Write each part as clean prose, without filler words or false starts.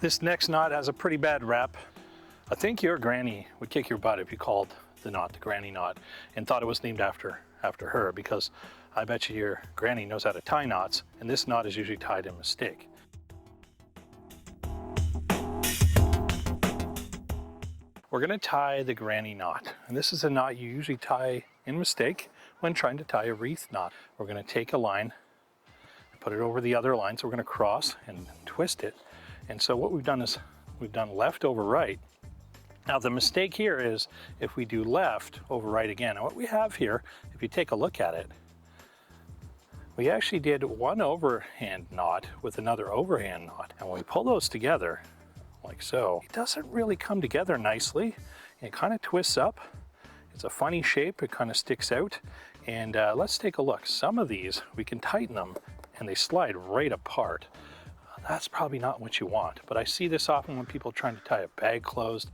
This next knot has a pretty bad rep. I think your granny would kick your butt if you called the knot the granny knot and thought it was named after her, because I bet you your granny knows how to tie knots, and this knot is usually tied in mistake. We're going to tie the granny knot, and this is a knot you usually tie in mistake when trying to tie a wreath knot. We're going to take a line, put it over the other line, so we're going to cross and twist it. And so what we've done is we've done left over right. Now the mistake here is if we do left over right again. And what we have here, if you take a look at it, we actually did one overhand knot with another overhand knot. And when we pull those together, like so, it doesn't really come together nicely. It kind of twists up. It's a funny shape, it kind of sticks out. And let's take a look. Some of these, we can tighten them and they slide right apart. That's probably not what you want, but I see this often when people are trying to tie a bag closed.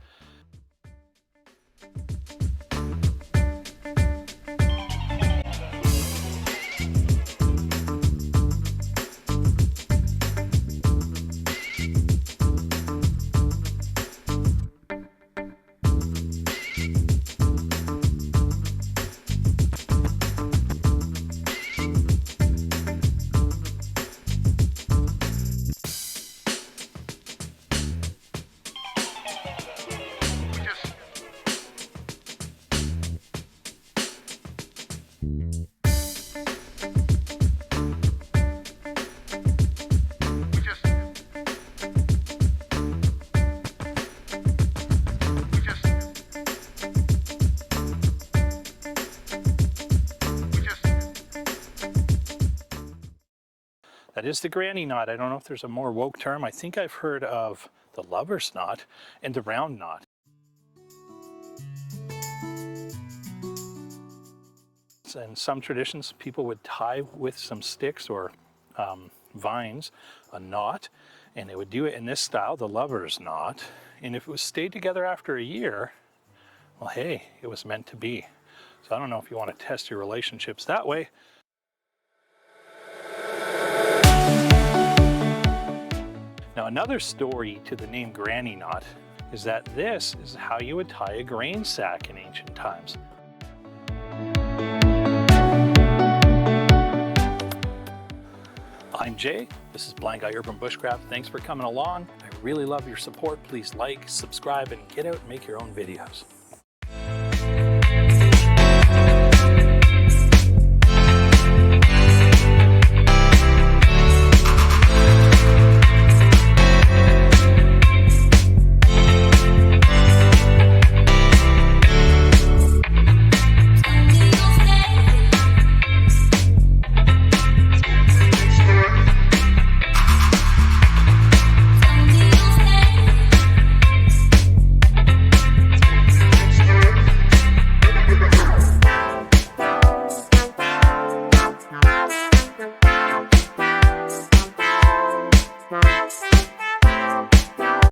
That is the granny knot. I don't know if there's a more woke term. I think I've heard of the lover's knot and the round knot. In some traditions, people would tie with some sticks or vines a knot, and they would do it in this style, the lover's knot. And if it was stayed together after a year, well, hey, it was meant to be. So I don't know if you want to test your relationships that way. Now, another story to the name granny knot is that this is how you would tie a grain sack in ancient times. I'm Jay, this is BlindGuy Urban Bushcraft. Thanks for coming along. I really love your support. Please like, subscribe, and get out and make your own videos.